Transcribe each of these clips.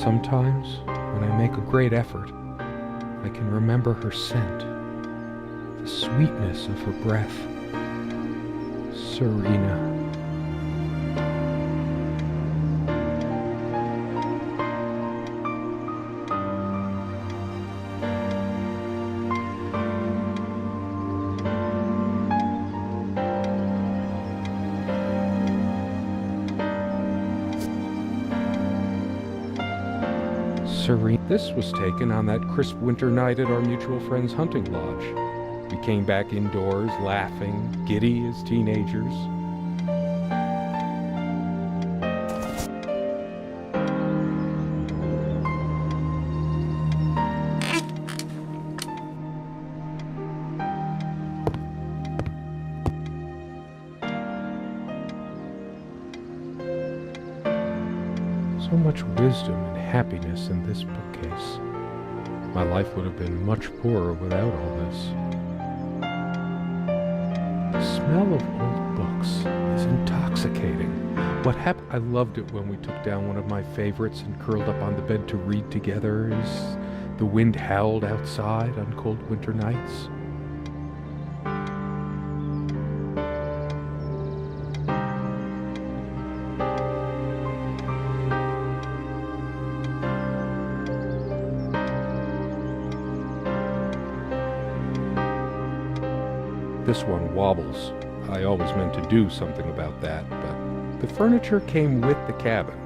Sometimes, when I make a great effort, I can remember her scent, the sweetness of her breath. Serena. Serena. This was taken on that crisp winter night at our mutual friend's hunting lodge. We came back indoors, laughing, giddy as teenagers. So much wisdom and happiness in this bookcase. My life would have been much poorer without all this. The smell of old books is intoxicating. What happened? I loved it when we took down one of my favorites and curled up on the bed to read together as the wind howled outside on cold winter nights. This one wobbles. I always meant to do something about that, but the furniture came with the cabin.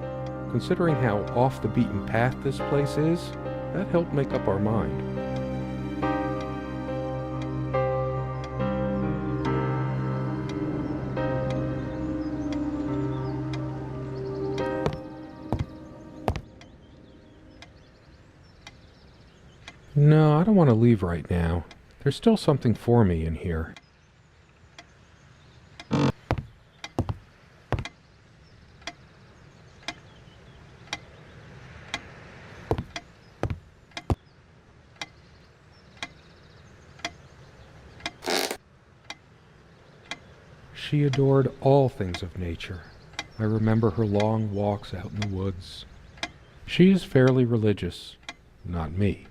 Considering how off the beaten path this place is, that helped make up our mind. No, I don't want to leave right now. There's still something for me in here. She adored all things of nature. I remember her long walks out in the woods. She is fairly religious. Not me.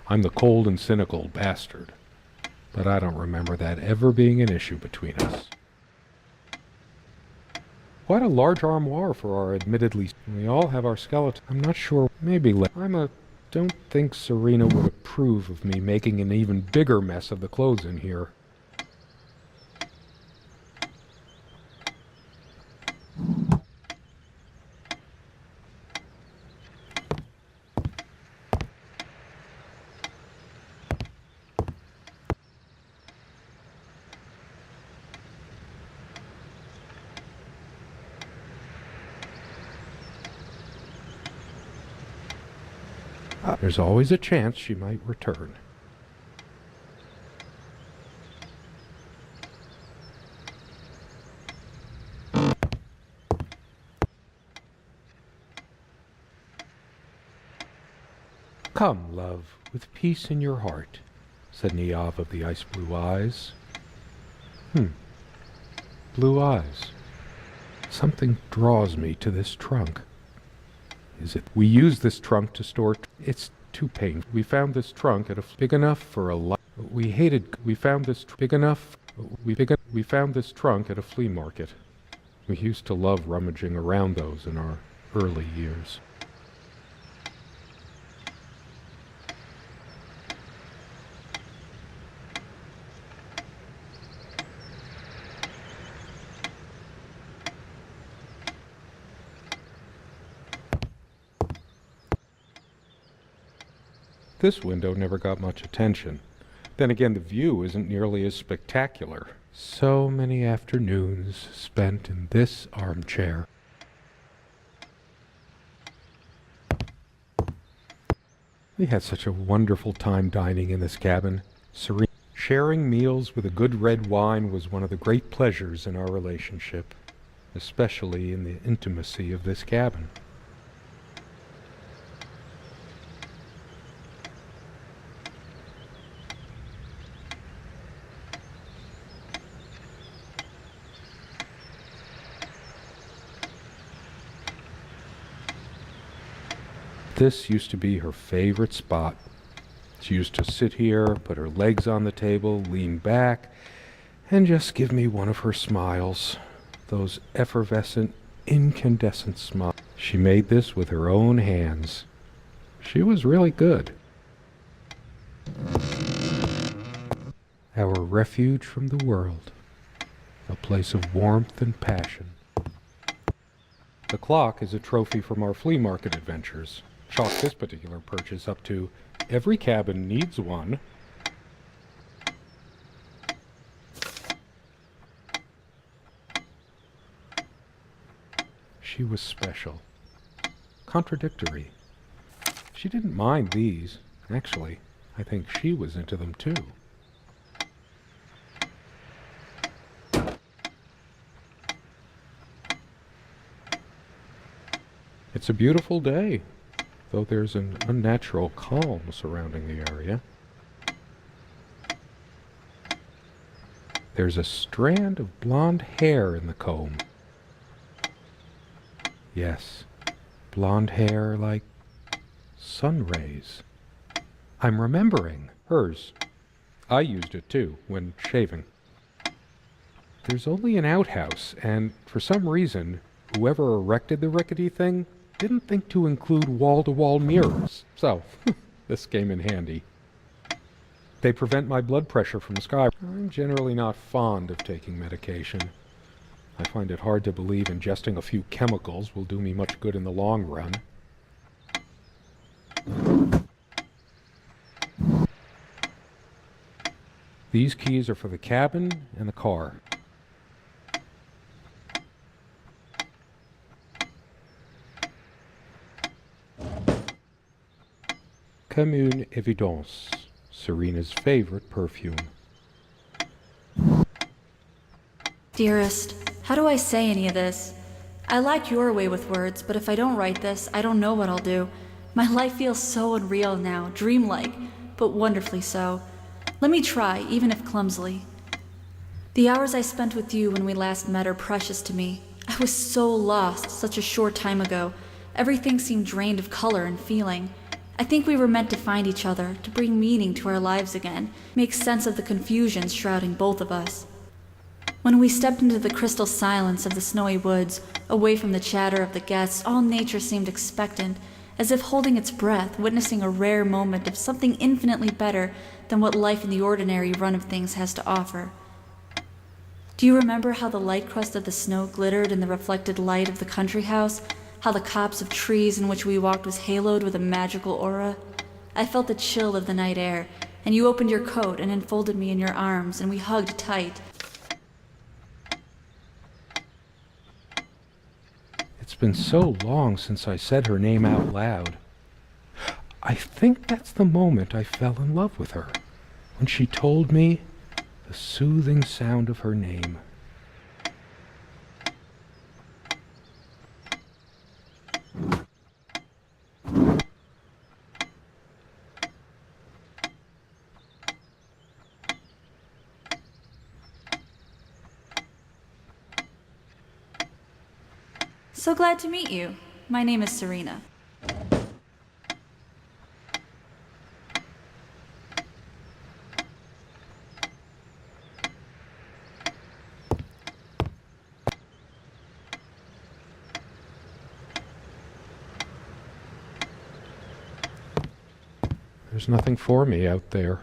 I'm the cold and cynical bastard. But I don't remember that ever being an issue between us. Quite a large armoire for our admittedly... We all have our skeleton. I'm not sure. Maybe... Don't think Serena would approve of me making an even bigger mess of the clothes in here. There's always a chance she might return. Come, love, with peace in your heart, said Niamh of the ice-blue eyes. Blue eyes. Something draws me to this trunk. Is it? We use this trunk to store... It's too painful. We found this trunk at a... Big enough for a lot... We found this... Big enough... We found this trunk at a flea market. We used to love rummaging around those in our early years. This window never got much attention. Then again, the view isn't nearly as spectacular. So many afternoons spent in this armchair. We had such a wonderful time dining in this cabin. Serena. Sharing meals with a good red wine was one of the great pleasures in our relationship, especially in the intimacy of this cabin. This used to be her favorite spot. She used to sit here, put her legs on the table, lean back, and just give me one of her smiles. Those effervescent, incandescent smiles. She made this with her own hands. She was really good. Our refuge from the world. A place of warmth and passion. The clock is a trophy from our flea market adventures. Chalk this particular purchase up to "Every cabin needs one." She was special. Contradictory. She didn't mind these. Actually, I think she was into them too. It's a beautiful day, though there's an unnatural calm surrounding the area. There's a strand of blonde hair in the comb. Yes, blonde hair like sun rays. I'm remembering hers. I used it too when shaving. There's only an outhouse, and for some reason, whoever erected the rickety thing didn't think to include wall-to-wall mirrors. So, this came in handy. They prevent my blood pressure from sky. I'm generally not fond of taking medication. I find it hard to believe ingesting a few chemicals will do me much good in the long run. These keys are for the cabin and the car. Comme une évidence, Serena's favorite perfume. Dearest, how do I say any of this? I like your way with words, but if I don't write this, I don't know what I'll do. My life feels so unreal now, dreamlike, but wonderfully so. Let me try, even if clumsily. The hours I spent with you when we last met are precious to me. I was so lost such a short time ago. Everything seemed drained of color and feeling. I think we were meant to find each other, to bring meaning to our lives again, make sense of the confusion shrouding both of us. When we stepped into the crystal silence of the snowy woods, away from the chatter of the guests, all nature seemed expectant, as if holding its breath, witnessing a rare moment of something infinitely better than what life in the ordinary run of things has to offer. Do you remember how the light crust of the snow glittered in the reflected light of the country house? How the copse of trees in which we walked was haloed with a magical aura? I felt the chill of the night air, and you opened your coat and enfolded me in your arms, and we hugged tight. It's been so long since I said her name out loud. I think that's the moment I fell in love with her, when she told me the soothing sound of her name. So glad to meet you. My name is Serena. There's nothing for me out there.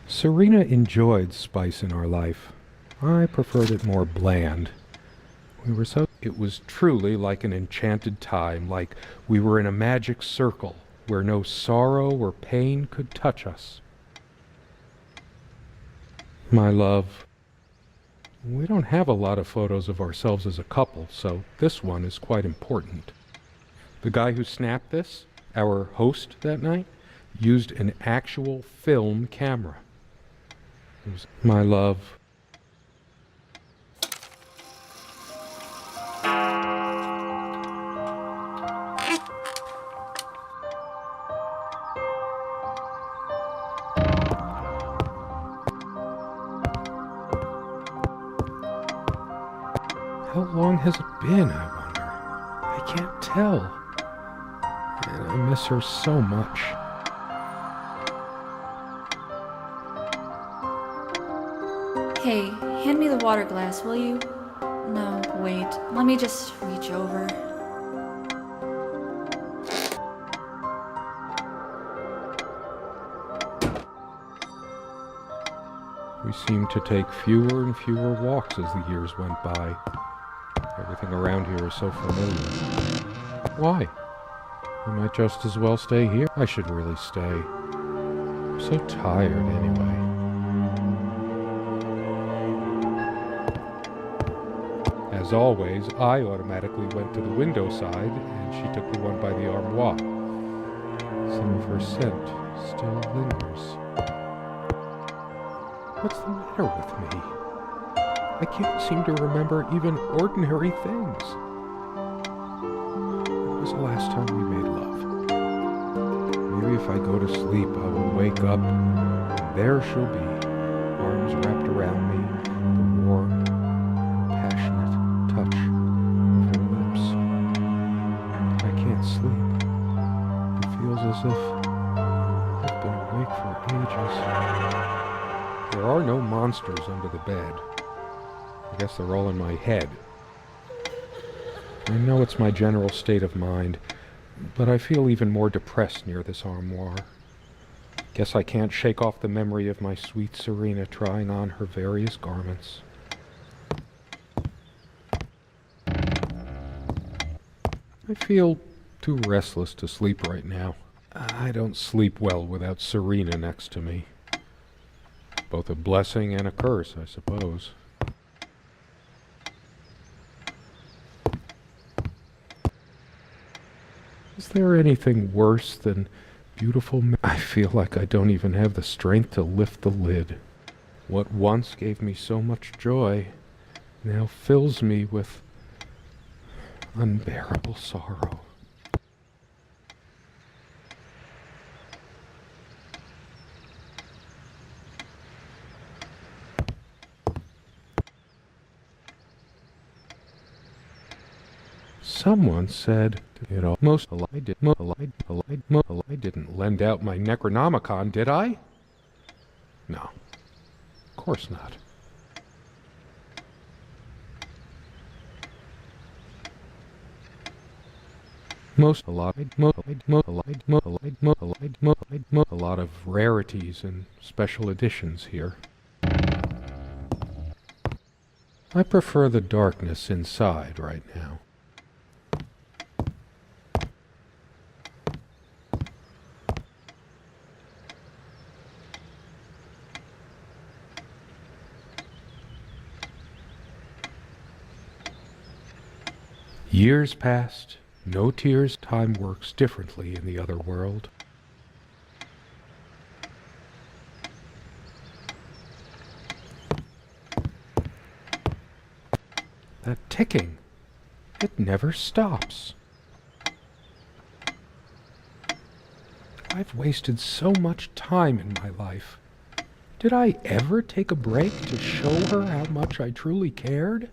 Serena enjoyed spice in our life. I preferred it more bland. It was truly like an enchanted time, like we were in a magic circle where no sorrow or pain could touch us. My love, we don't have a lot of photos of ourselves as a couple, so this one is quite important. The guy who snapped this, our host that night, used an actual film camera. It was my love. How long has it been, I wonder? I can't tell. And I miss her so much. Hey, hand me the water glass, will you? No, wait. Let me just reach over. We seemed to take fewer and fewer walks as the years went by. Everything around here is so familiar. Why? I might just as well stay here. I should really stay. I'm so tired anyway. As always, I automatically went to the window side, and she took the one by the armoire. Some of her scent still lingers. What's the matter with me? I can't seem to remember even ordinary things. When was the last time we made love? Maybe if I go to sleep, I will wake up, and there she'll be, arms wrapped around me, the warm, passionate touch of her lips. I can't sleep. It feels as if I've been awake for ages. There are no monsters under the bed. I guess they're all in my head. I know it's my general state of mind, but I feel even more depressed near this armoire. Guess I can't shake off the memory of my sweet Serena trying on her various garments. I feel too restless to sleep right now. I don't sleep well without Serena next to me. Both a blessing and a curse, I suppose. Is there anything worse than beautiful I feel like I don't even have the strength to lift the lid. What once gave me so much joy now fills me with unbearable sorrow. Someone said, I didn't lend out my Necronomicon, did I? No, of course not. A lot of rarities and special editions here. I prefer the darkness inside right now. Years passed, no tears. Time works differently in the other world. That ticking, it never stops. I've wasted so much time in my life. Did I ever take a break to show her how much I truly cared?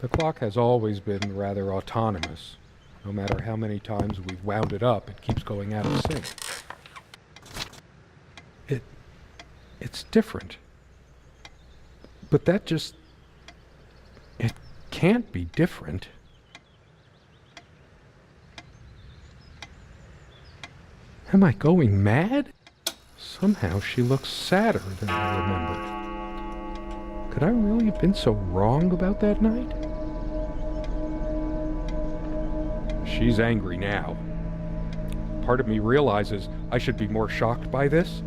The clock has always been rather autonomous. No matter how many times we've wound it up, it keeps going out of sync. It's different. But it can't be different. Am I going mad? Somehow she looks sadder than I remembered. Could I really have been so wrong about that night? She's angry now. Part of me realizes I should be more shocked by this,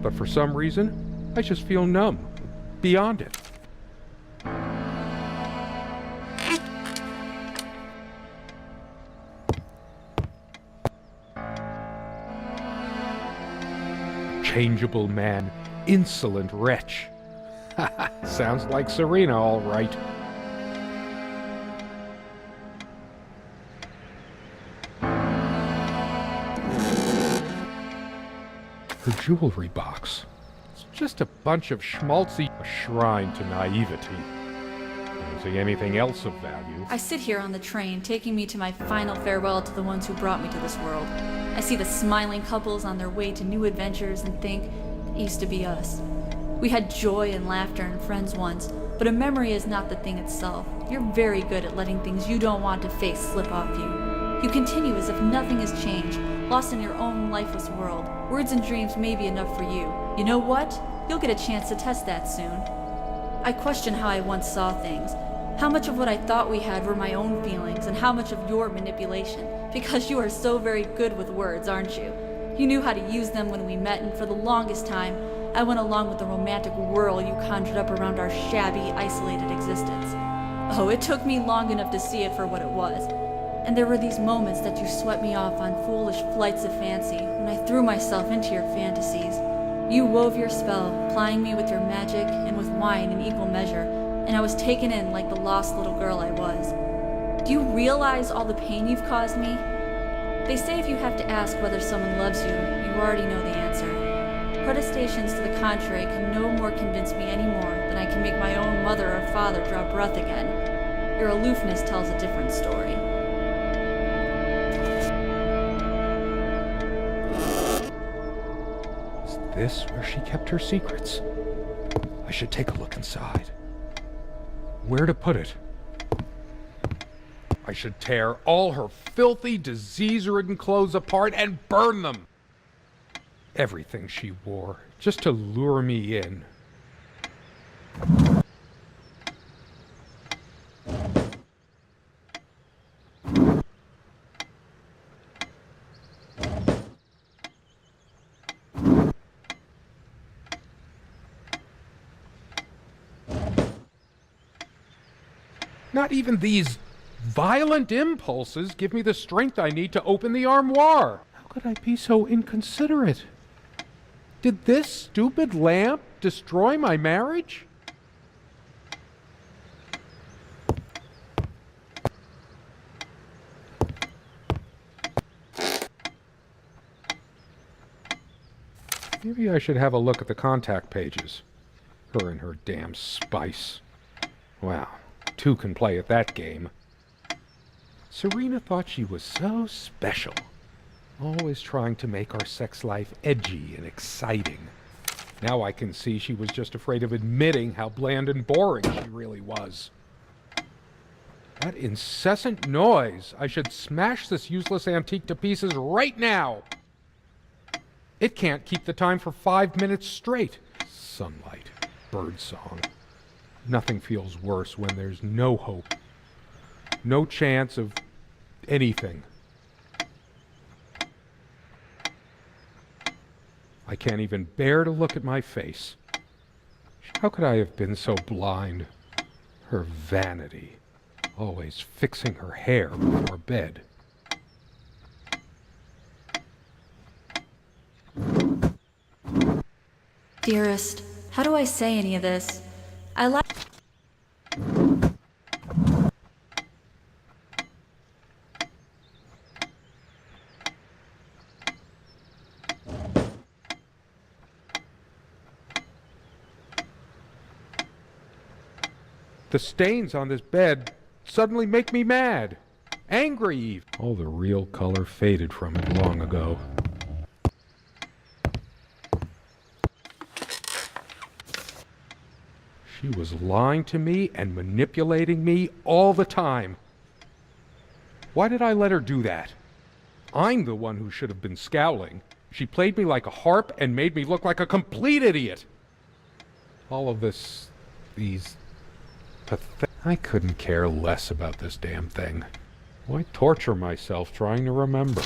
but for some reason, I just feel numb, beyond it. Changeable man, insolent wretch. Sounds like Serena, all right. Her jewelry box. It's just a bunch of schmaltzy, a shrine to naivety. Don't see anything else of value. I sit here on the train, taking me to my final farewell to the ones who brought me to this world. I see the smiling couples on their way to new adventures and think, it used to be us. We had joy and laughter and friends once, but a memory is not the thing itself. You're very good at letting things you don't want to face slip off you. You continue as if nothing has changed, lost in your own lifeless world. Words and dreams may be enough for you. You know what? You'll get a chance to test that soon. I question how I once saw things. How much of what I thought we had were my own feelings, and how much of your manipulation. Because you are so very good with words, aren't you? You knew how to use them when we met, and for the longest time, I went along with the romantic whirl you conjured up around our shabby, isolated existence. Oh, it took me long enough to see it for what it was. And there were these moments that you swept me off on foolish flights of fancy, when I threw myself into your fantasies. You wove your spell, plying me with your magic and with wine in equal measure, and I was taken in like the lost little girl I was. Do you realize all the pain you've caused me? They say if you have to ask whether someone loves you, you already know the answer. Protestations to the contrary can no more convince me anymore than I can make my own mother or father draw breath again. Your aloofness tells a different story. Is this where she kept her secrets? I should take a look inside. Where to put it? I should tear all her filthy, disease-ridden clothes apart and burn them. Everything she wore, just to lure me in. Not even these violent impulses give me the strength I need to open the armoire. How could I be so inconsiderate? Did this stupid lamp destroy my marriage? Maybe I should have a look at the contact pages. Her and her damn spice. Wow, two can play at that game. Serena thought she was so special. Always trying to make our sex life edgy and exciting. Now I can see she was just afraid of admitting how bland and boring she really was. That incessant noise! I should smash this useless antique to pieces right now! It can't keep the time for 5 minutes straight. Sunlight, birdsong. Nothing feels worse when there's no hope. No chance of anything. I can't even bear to look at my face. How could I have been so blind? Her vanity, always fixing her hair before bed. Dearest, how do I say any of this? I like... The stains on this bed suddenly make me mad. Angry, even. All the real color faded from it long ago. She was lying to me and manipulating me all the time. Why did I let her do that? I'm the one who should have been scowling. She played me like a harp and made me look like a complete idiot. All of this, these I couldn't care less about this damn thing. Why torture myself trying to remember?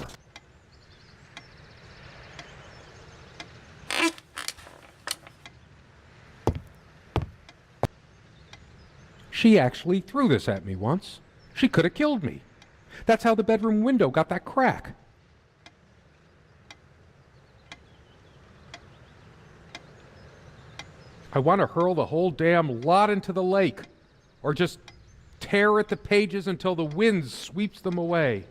She actually threw this at me once. She could have killed me. That's how the bedroom window got that crack. I want to hurl the whole damn lot into the lake. Or just tear at the pages until the wind sweeps them away.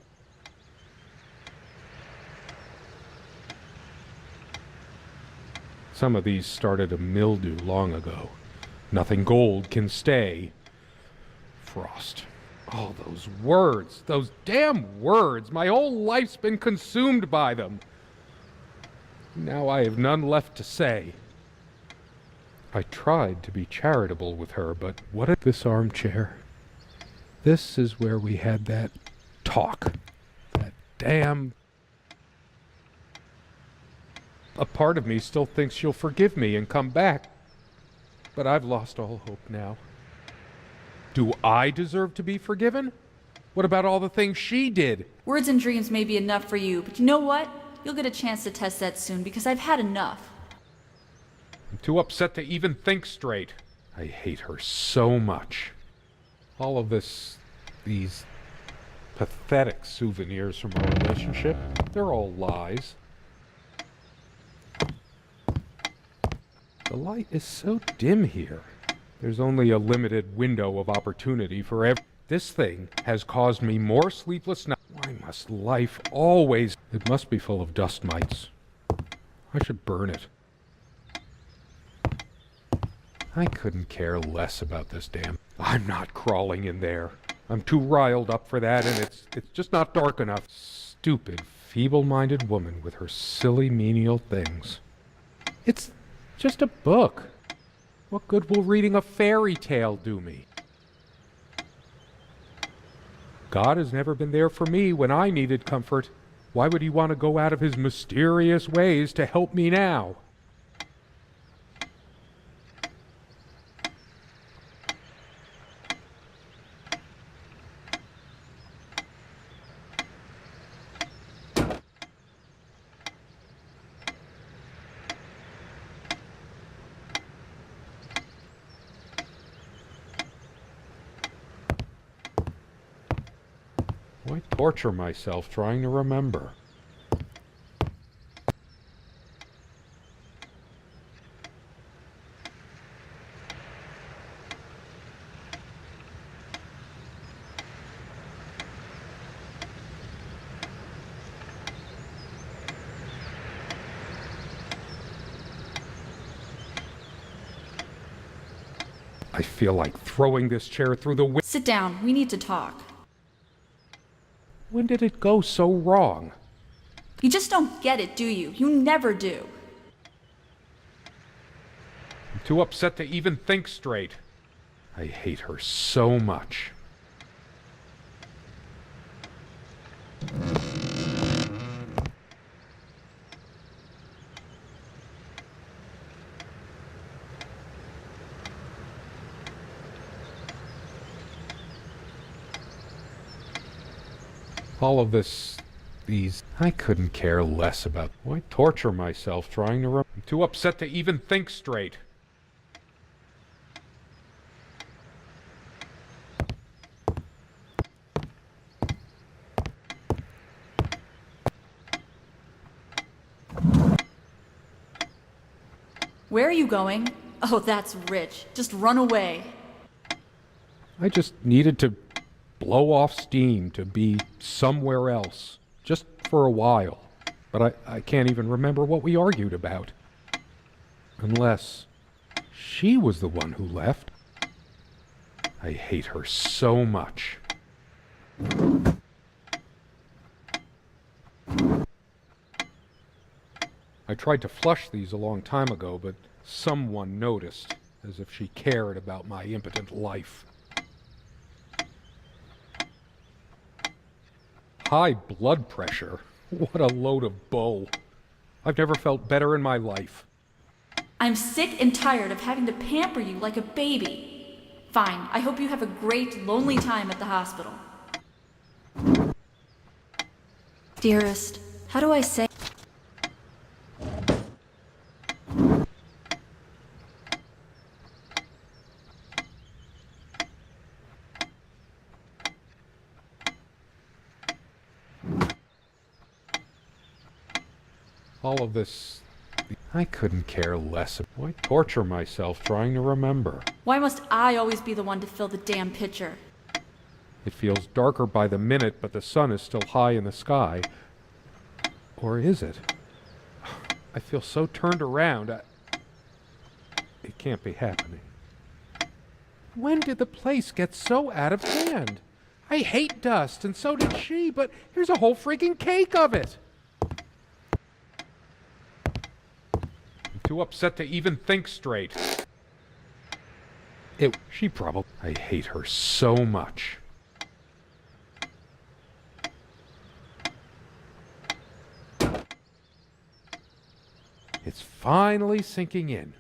Some of these started to mildew long ago. Nothing gold can stay. Frost. Oh, those words. Those damn words. My whole life's been consumed by them. Now I have none left to say. I tried to be charitable with her, but what at this armchair? This is where we had that talk. That damn... A part of me still thinks she'll forgive me and come back. But I've lost all hope now. Do I deserve to be forgiven? What about all the things she did? Words and dreams may be enough for you, but you know what? You'll get a chance to test that soon because I've had enough. I'm too upset to even think straight. I hate her so much. All of these pathetic souvenirs from our relationship, they're all lies. The light is so dim here. There's only a limited window of opportunity for every... This thing has caused me more sleepless nights. Why must life always... It must be full of dust mites. I should burn it. I couldn't care less about this damn... I'm not crawling in there. I'm too riled up for that, and it's just not dark enough. Stupid, feeble-minded woman with her silly, menial things. It's just a book. What good will reading a fairy tale do me? God has never been there for me when I needed comfort. Why would he want to go out of his mysterious ways to help me now? Why torture myself trying to remember? I feel like throwing this chair through the window. Sit down. We need to talk. When did it go so wrong? You just don't get it, do you? You never do. I'm too upset to even think straight. I hate her so much. All of these, I couldn't care less about. Why torture myself trying to remember? I'm too upset to even think straight. Where are you going? Oh, that's rich. Just run away. I just needed to blow off steam, to be somewhere else, just for a while. But I can't even remember what we argued about. Unless she was the one who left. I hate her so much. I tried to flush these a long time ago, but someone noticed, as if she cared about my impotent life. High blood pressure? What a load of bull. I've never felt better in my life. I'm sick and tired of having to pamper you like a baby. Fine, I hope you have a great, lonely time at the hospital. Dearest, how do I say... All of this, I couldn't care less. Why torture myself trying to remember? Why must I always be the one to fill the damn pitcher? It feels darker by the minute, but the sun is still high in the sky. Or is it? I feel so turned around. can't be happening. When did the place get so out of hand? I hate dust, and so did she, but here's a whole freaking cake of it. I'm too upset to even think straight. She probably... I hate her so much. It's finally sinking in.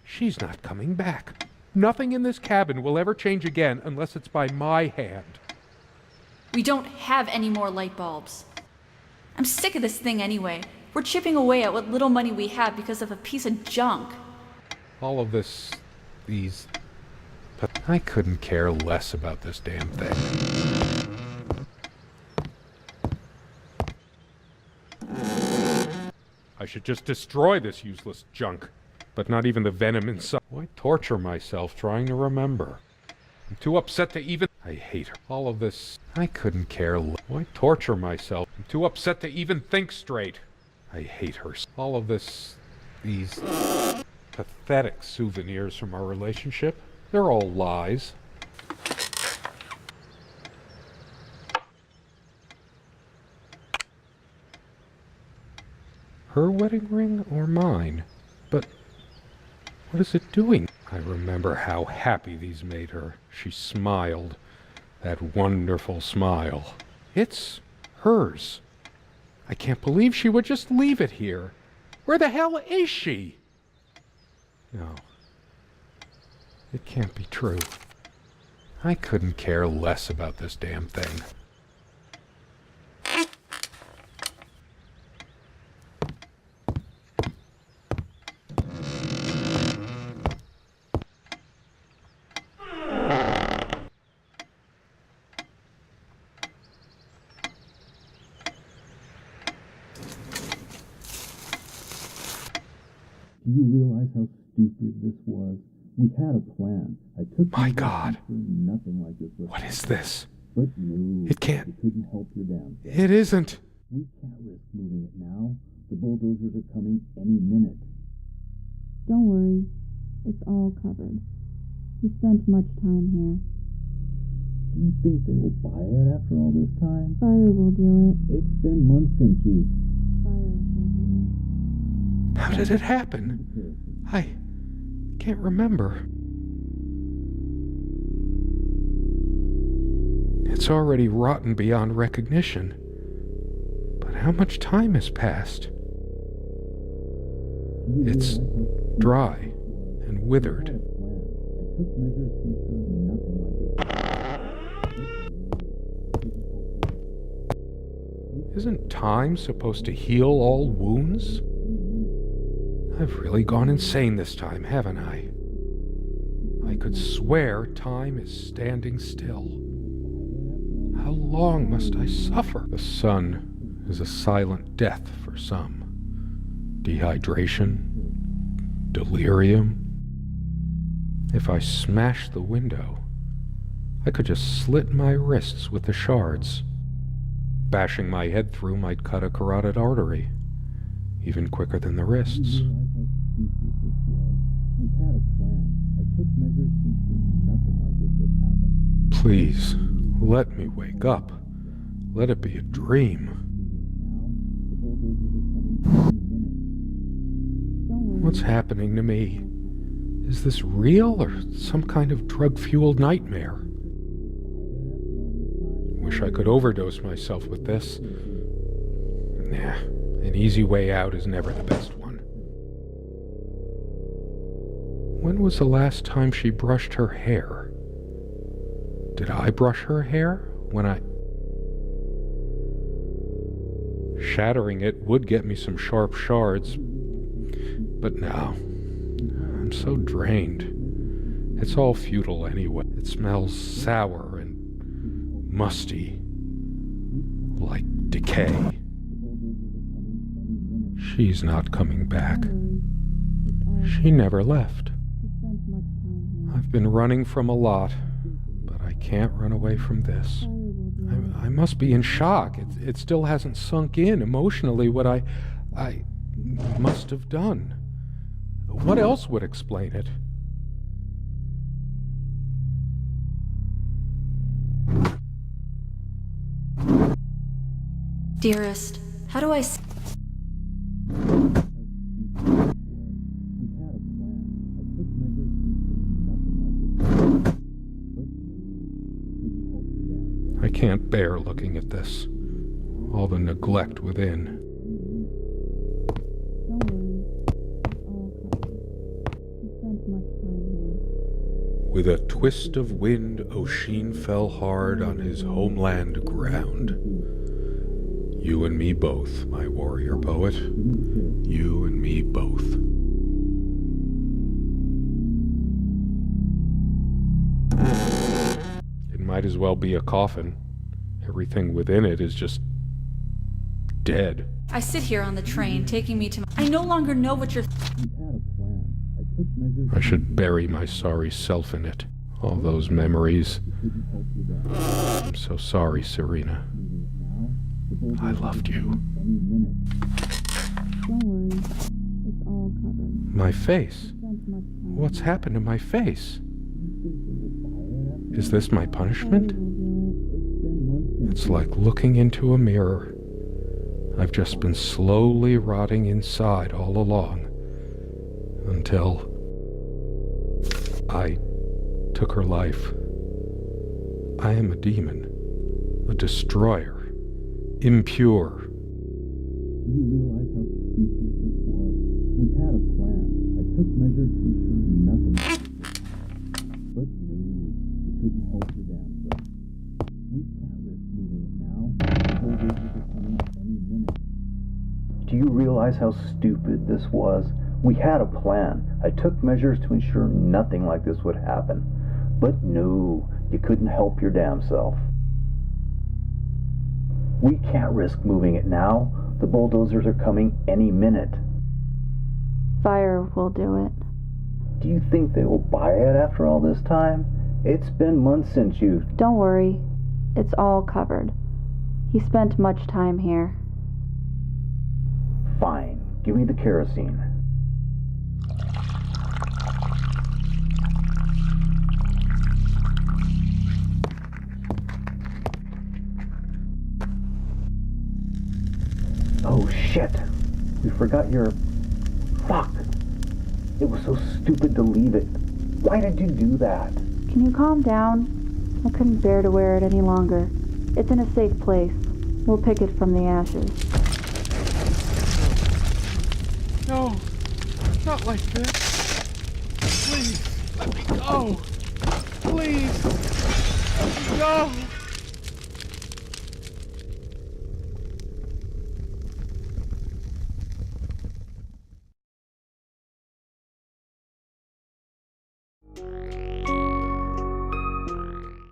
She's not coming back. Nothing in this cabin will ever change again unless it's by my hand. We don't have any more light bulbs. I'm sick of this thing anyway. We're chipping away at what little money we have because of a piece of junk. All of this... But I couldn't care less about this damn thing. I should just destroy this useless junk. But not even the venom inside. Why torture myself trying to remember? I'm too upset to even... I hate her. All of this... I couldn't care less. Why torture myself? I'm too upset to even think straight. I hate her. All of this... These... pathetic souvenirs from our relationship. They're all lies. Her wedding ring or mine? But... what is it doing? I remember how happy these made her. She smiled. That wonderful smile. It's hers. I can't believe she would just leave it here. Where the hell is she? No. It can't be true. I couldn't care less about this damn thing. Do you realize how stupid this was? We had a plan. I took My God. Nothing like this was. What is this? But no, It can't. It couldn't help your damn self. It isn't. We can't risk moving it now. The bulldozers are coming any minute. Don't worry. It's all covered. He spent much time here. Do you think they will buy it after all this time? Fire will do it. It's been months since you... Fire will do it. How did it happen? I can't remember. It's already rotten beyond recognition. But how much time has passed? It's dry and withered. I took measures to ensure nothing like this. Isn't time supposed to heal all wounds? I've really gone insane this time, haven't I? I could swear time is standing still. How long must I suffer? The sun is a silent death for some. Dehydration, delirium. If I smashed the window, I could just slit my wrists with the shards. Bashing my head through might cut a carotid artery, even quicker than the wrists. We had a plan. I took measures to ensure nothing like this would happen. Please, let me wake up. Let it be a dream. Now, the bulldozers are coming any minute. Don't worry. What's happening to me? Is this real or some kind of drug-fueled nightmare? Wish I could overdose myself with this. Nah, an easy way out is never the best one. When was the last time she brushed her hair? Did I brush her hair when I... Shattering it would get me some sharp shards, but no. I'm so drained. It's all futile anyway. It smells sour and musty, like decay. She's not coming back. She never left. He spent much time here. I've been running from a lot, but I can't run away from this. Fire will do it. I must be in shock. It still hasn't sunk in emotionally what I must have done. What else would explain it? Dearest, how do I s- We had a plan. I took measures to ensure nothing like this would happen. But no, couldn't help you then. I can't bear looking at this. All the neglect within. Don't worry. It's all covered. He spent much time here. With a twist of wind, O'Sheen fell hard on his homeland ground. You and me both, my warrior poet. You and me both. It might as well be a coffin. Everything within it is just dead. I sit here on the train, taking me to I no longer know what you're We had a plan. I took measures I should bury my sorry self in it. All those memories. couldn't help you then. I'm so sorry, Serena. Now, the bulldozer I loved you. any minute. Don't worry. It's all covered. My face. He spent much time What's here. happened to my face? You think they will buy it after Is this my Fire punishment? will do it's been months since It's like looking into a mirror. I've just been slowly rotting inside all along. Until I took her life. I am a demon. A destroyer. Impure. Do you realize how stupid this was? We had a plan. I took measures to ensure nothing like this would happen. But no, you couldn't help your damn self. We can't risk moving it now. The bulldozers are coming any minute. Do you realize how stupid this was? We had a plan. I took measures to ensure nothing like this would happen. But no, you couldn't help your damn self. We can't risk moving it now. The bulldozers are coming any minute. Fire will do it. Do you think they will buy it after all this time? It's been months since you... Don't worry. It's all covered. He spent much time here. Fine, give me the kerosene. Oh shit! We forgot your... Fuck! It was so stupid to leave it. Why did you do that? Can you calm down? I couldn't bear to wear it any longer. It's in a safe place. We'll pick it from the ashes. No, not like this. Please, let me go. Please, let me go.